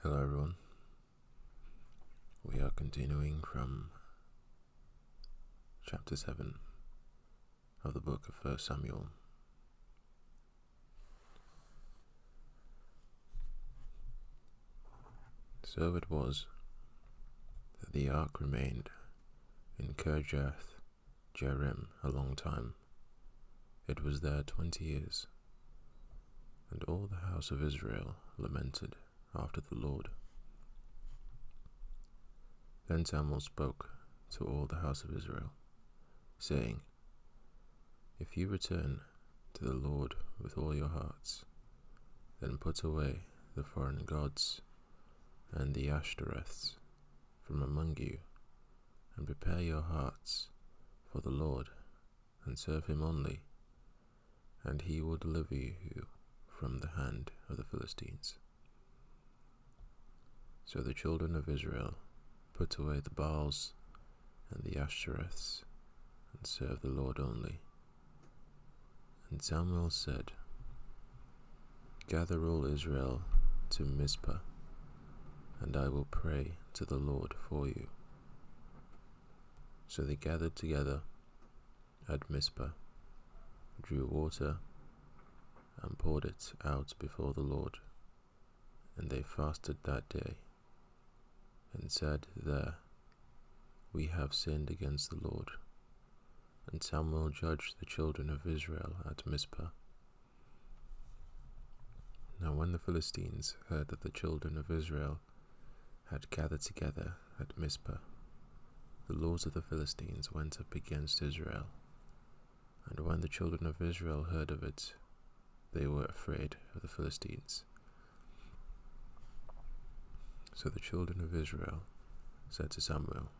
Hello everyone, we are continuing from chapter 7 of the book of 1 Samuel. So it was that the ark remained in Kirjath Jearim a long time. It was there 20 years, and all the house of Israel lamented after the Lord. Then Samuel spoke to all the house of Israel, saying, If you return to the Lord with all your hearts, then put away the foreign gods and the Ashtoreths from among you, and prepare your hearts for the Lord, and serve him only, and he will deliver you from the hand of the Philistines. So the children of Israel put away the Baals and the Ashtoreths, and served the Lord only. And Samuel said, Gather all Israel to Mizpah, and I will pray to the Lord for you. So they gathered together at Mizpah, drew water, and poured it out before the Lord. And they fasted that day, and said there, We have sinned against the Lord. And Samuel judged the children of Israel at Mizpah. Now when the Philistines heard that the children of Israel had gathered together at Mizpah, the lords of the Philistines went up against Israel. And when the children of Israel heard of it, they were afraid of the Philistines. So the children of Israel said to Samuel,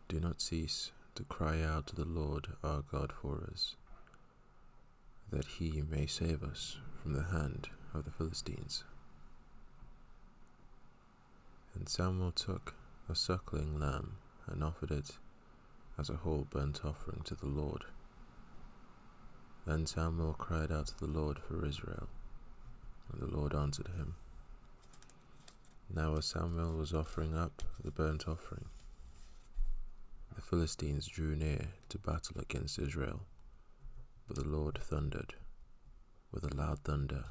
Do not cease to cry out to the Lord our God for us, that he may save us from the hand of the Philistines. And Samuel took a suckling lamb and offered it as a whole burnt offering to the Lord. Then Samuel cried out to the Lord for Israel, and the Lord answered him. Now as Samuel was offering up the burnt offering, the Philistines drew near to battle against Israel, but the Lord thundered with a loud thunder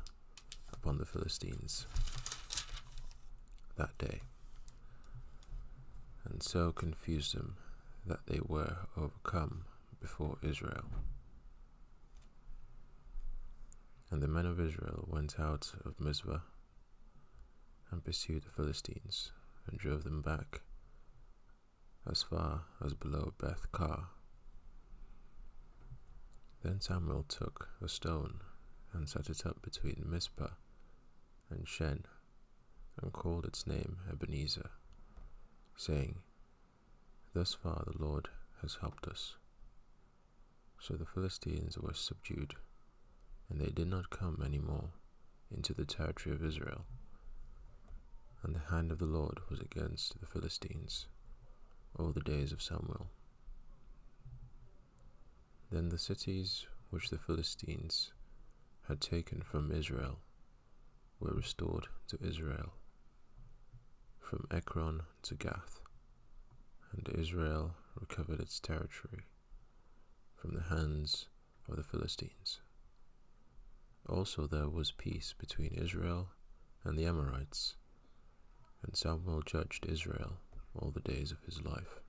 upon the Philistines that day, and so confused them that they were overcome before Israel. And the men of Israel went out of Mizpah and pursued the Philistines, and drove them back as far as below Beth-kar. Then Samuel took a stone and set it up between Mizpah and Shen, and called its name Ebenezer, saying, Thus far the Lord has helped us. So the Philistines were subdued, and they did not come any more into the territory of Israel. And the hand of the Lord was against the Philistines all the days of Samuel. Then the cities which the Philistines had taken from Israel were restored to Israel, from Ekron to Gath, and Israel recovered its territory from the hands of the Philistines. Also there was peace between Israel and the Amorites, and Samuel judged Israel all the days of his life.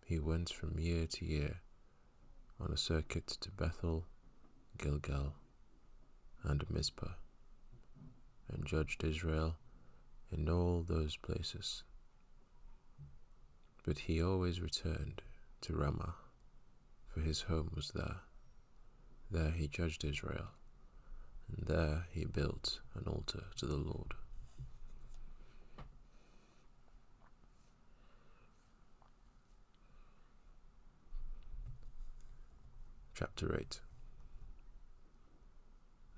He went from year to year on a circuit to Bethel, Gilgal, and Mizpah, and judged Israel in all those places. But he always returned to Ramah, for his home was there. There he judged Israel, and there he built an altar to the Lord. Chapter 8.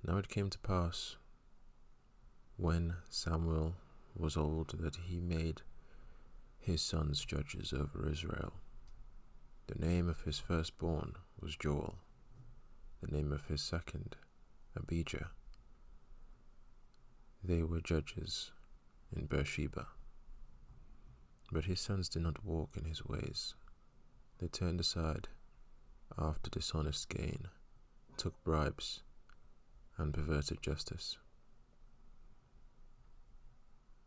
Now it came to pass, when Samuel was old, that he made his sons judges over Israel. The name of his firstborn was Joel, the name of his second Abijah, They were judges in Beersheba. But his sons did not walk in his ways. They turned aside after dishonest gain, took bribes, and perverted justice.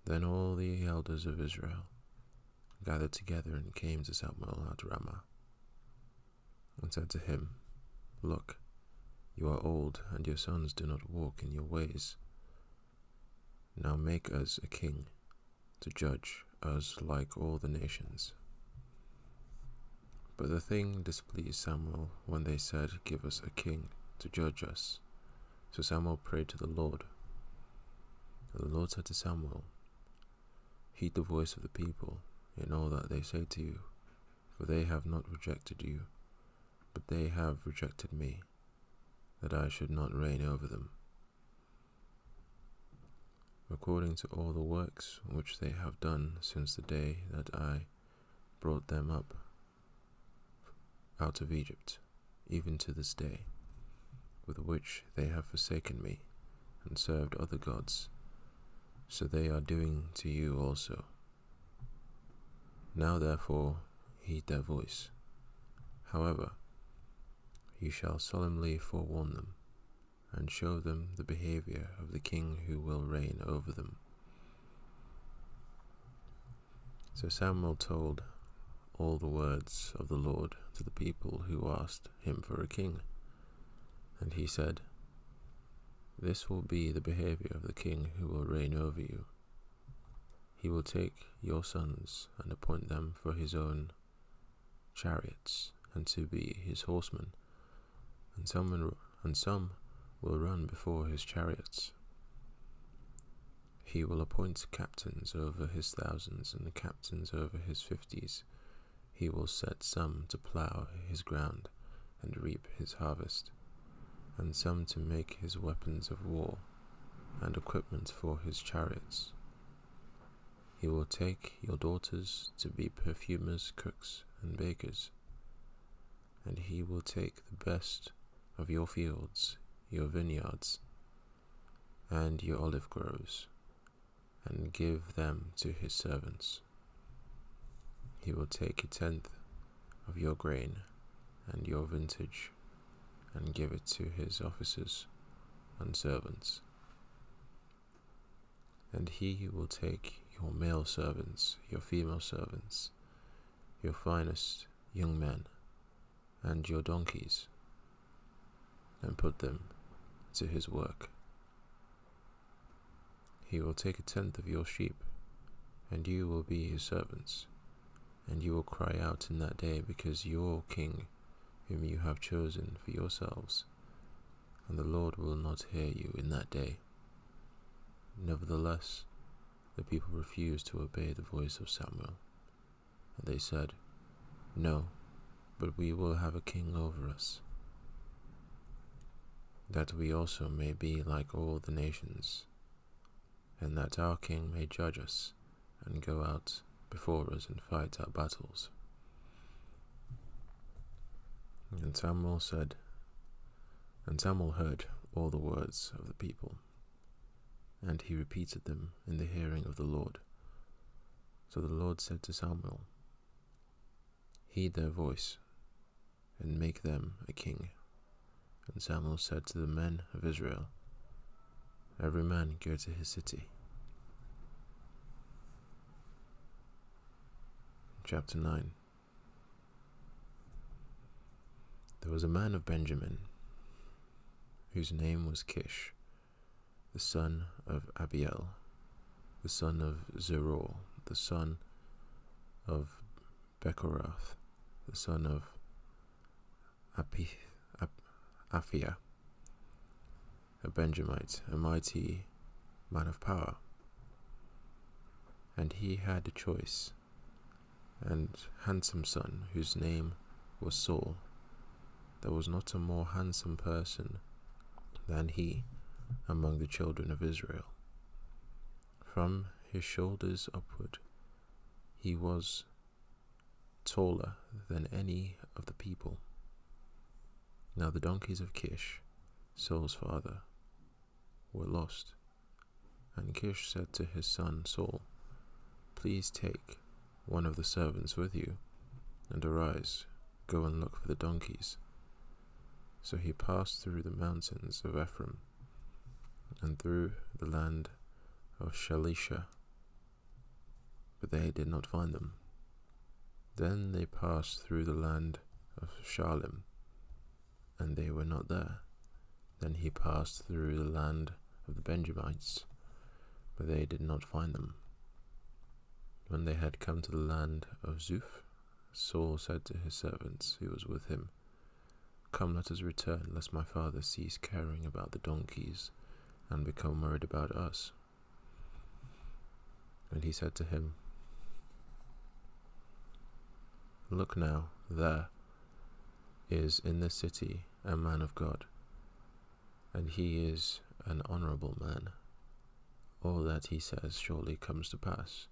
Then all the elders of Israel gathered together and came to Samuel at Ramah, and said to him, Look, you are old, and your sons do not walk in your ways. Now make us a king to judge us like all the nations. But the thing displeased Samuel when they said, Give us a king to judge us. So Samuel prayed to the Lord. And the Lord said to Samuel, Heed the voice of the people in all that they say to you, for they have not rejected you, but they have rejected me, that I should not reign over them. According to all the works which they have done since the day that I brought them up out of Egypt, even to this day, with which they have forsaken me and served other gods, so they are doing to you also. Now therefore heed their voice. However, you shall solemnly forewarn them, and show them the behavior of the king who will reign over them. So Samuel told all the words of the Lord to the people who asked him for a king. And he said, This will be the behavior of the king who will reign over you. He will take your sons and appoint them for his own chariots and to be his horsemen, and some will run before his chariots. He will appoint captains over his thousands and captains over his 50s. He will set some to plough his ground and reap his harvest, and some to make his weapons of war and equipment for his chariots. He will take your daughters to be perfumers, cooks, and bakers, and he will take the best of your fields, your vineyards, and your olive groves, and give them to his servants. He will take 1/10 of your grain and your vintage, and give it to his officers and servants. And he will take your male servants, your female servants, your finest young men, and your donkeys, and put them to his work. He will take 1/10 of your sheep, and you will be his servants, and you will cry out in that day because your king, whom you have chosen for yourselves, and the Lord will not hear you in that day. Nevertheless, the people refused to obey the voice of Samuel, and they said, No, but we will have a king over us, that we also may be like all the nations, and that our king may judge us and go out before us and fight our battles. And Samuel heard all the words of the people, and he repeated them in the hearing of the Lord. So the Lord said to Samuel, Heed their voice, and make them a king. And Samuel said to the men of Israel, Every man go to his city. Chapter 9. There was a man of Benjamin, whose name was Kish, the son of Abiel, the son of Zeror, the son of Bechorath, the son of Aphiah, a Benjamite, a mighty man of power. And he had a choice and handsome son, whose name was Saul. There was not a more handsome person than he among the children of Israel. From his shoulders upward, he was taller than any of the people. Now the donkeys of Kish, Saul's father, were lost, And Kish said to his son Saul, Please take one of the servants with you, and arise, go and look for the donkeys. So he passed through the mountains of Ephraim, and through the land of Shalisha, but they did not find them. Then they passed through the land of Shalem, and they were not there. Then he passed through the land of the Benjamites, but they did not find them. When they had come to the land of Zuph, Saul said to his servants who was with him, Come, let us return, lest my father cease caring about the donkeys and become worried about us. And he said to him, Look now, there is in this city a man of God, and he is an honorable man. All that he says surely comes to pass.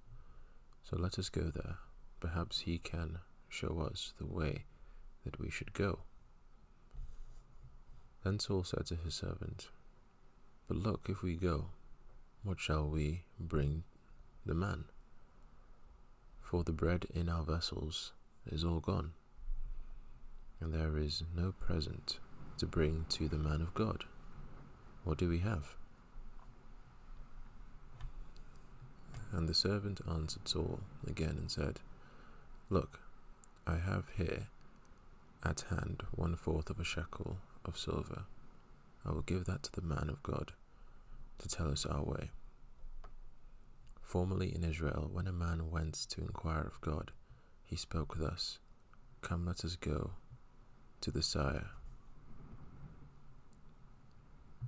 So let us go there. Perhaps he can show us the way that we should go. Then Saul said to his servant, But look, if we go, what shall we bring the man? For the bread in our vessels is all gone, and there is no present to bring to the man of God. What do we have? And the servant answered Saul again and said, Look, I have here at hand 1/4 of a shekel of silver. I will give that to the man of God to tell us our way. Formerly in Israel, when a man went to inquire of God, he spoke thus, Come, let us go to the seer.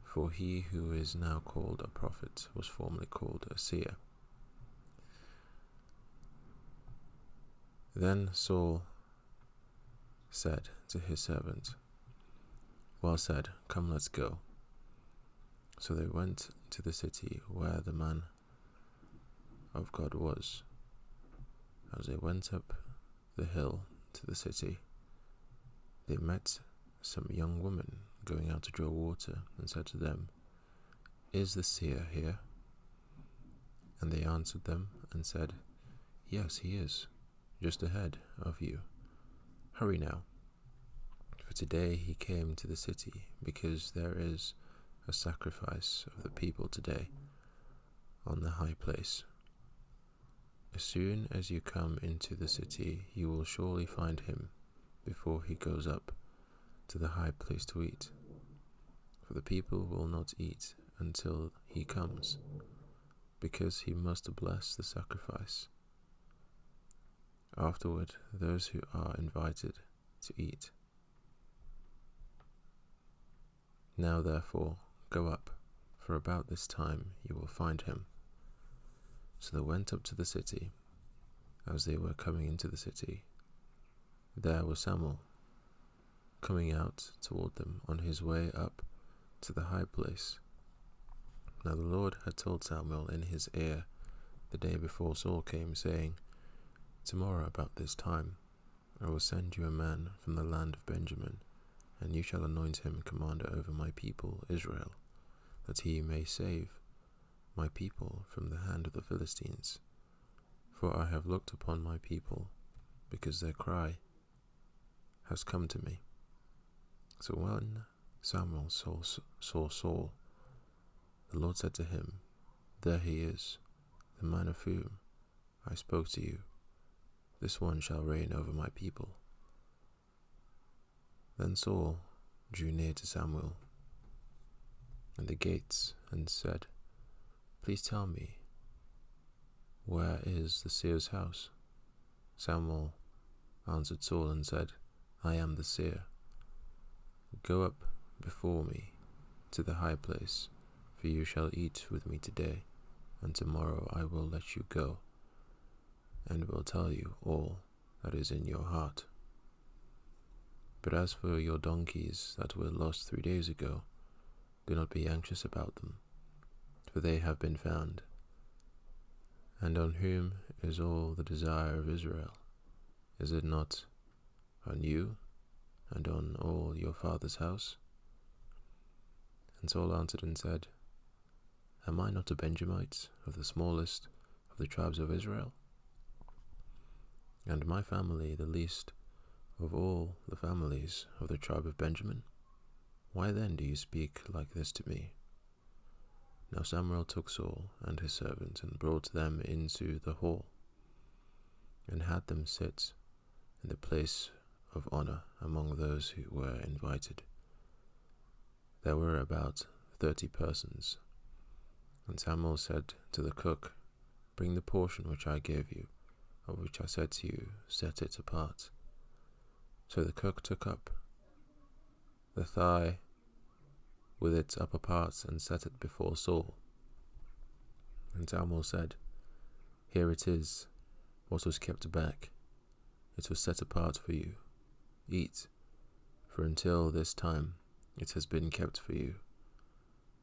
For he who is now called a prophet was formerly called a seer. Then Saul said to his servant, Well said, come, let's go. So they went to the city where the man of God was. As they went up the hill to the city, they met some young women going out to draw water, and said to them, Is the seer here? And they answered them and said, Yes, he is, just ahead of you. Hurry now, for today he came to the city, because there is a sacrifice of the people today on the high place. As soon as you come into the city, you will surely find him before he goes up to the high place to eat. For the people will not eat until he comes, because he must bless the sacrifice. Afterward, those who are invited to eat. Now therefore, go up, for about this time you will find him. So they went up to the city. As they were coming into the city, there was Samuel coming out toward them on his way up to the high place. Now the Lord had told Samuel in his ear the day before Saul came, saying, Tomorrow about this time I will send you a man from the land of Benjamin, and you shall anoint him commander over my people Israel, that he may save my people from the hand of the Philistines. For I have looked upon my people, because their cry has come to me. So when Samuel saw Saul, the Lord said to him, There he is, the man of whom I spoke to you. This one shall reign over my people. Then Saul drew near to Samuel at the gates and said, Please tell me, where is the seer's house? Samuel answered Saul and said, I am the seer. Go up before me to the high place, for you shall eat with me today, and tomorrow I will let you go, and will tell you all that is in your heart. But as for your donkeys that were lost 3 days ago, do not be anxious about them, for they have been found. And on whom is all the desire of Israel? Is it not on you and on all your father's house? And Saul answered and said, Am I not a Benjamite, of the smallest of the tribes of Israel? And my family the least of all the families of the tribe of Benjamin? Why then do you speak like this to me? Now Samuel took Saul and his servant and brought them into the hall, and had them sit in the place of honor among those who were invited. There were about 30 persons. And Samuel said to the cook, Bring the portion which I gave you, of which I said to you, set it apart. So the cook took up the thigh with its upper parts and set it before Saul. And Samuel said, Here it is, what was kept back. It was set apart for you. Eat, for until this time it has been kept for you,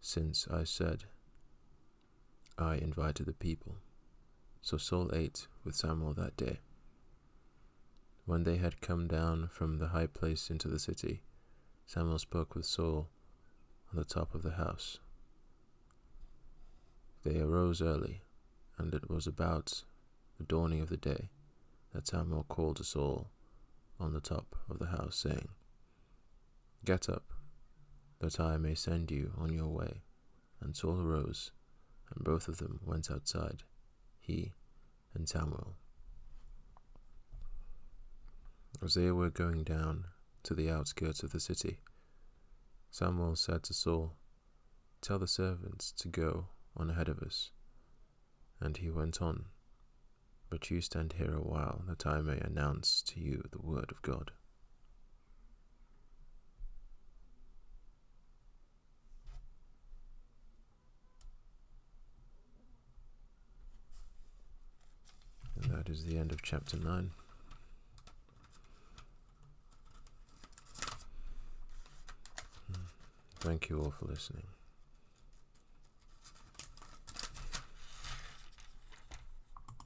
since I said, I invited the people. So Saul ate with Samuel that day. When they had come down from the high place into the city, Samuel spoke with Saul on the top of the house. They arose early, and it was about the dawning of the day that Samuel called to Saul on the top of the house, saying, Get up, that I may send you on your way. And Saul arose, and both of them went outside, he and Samuel. As they were going down to the outskirts of the city, Samuel said to Saul, Tell the servants to go on ahead of us. And he went on, But you stand here a while, that I may announce to you the word of God. And that is the end of chapter 9. Thank you all for listening.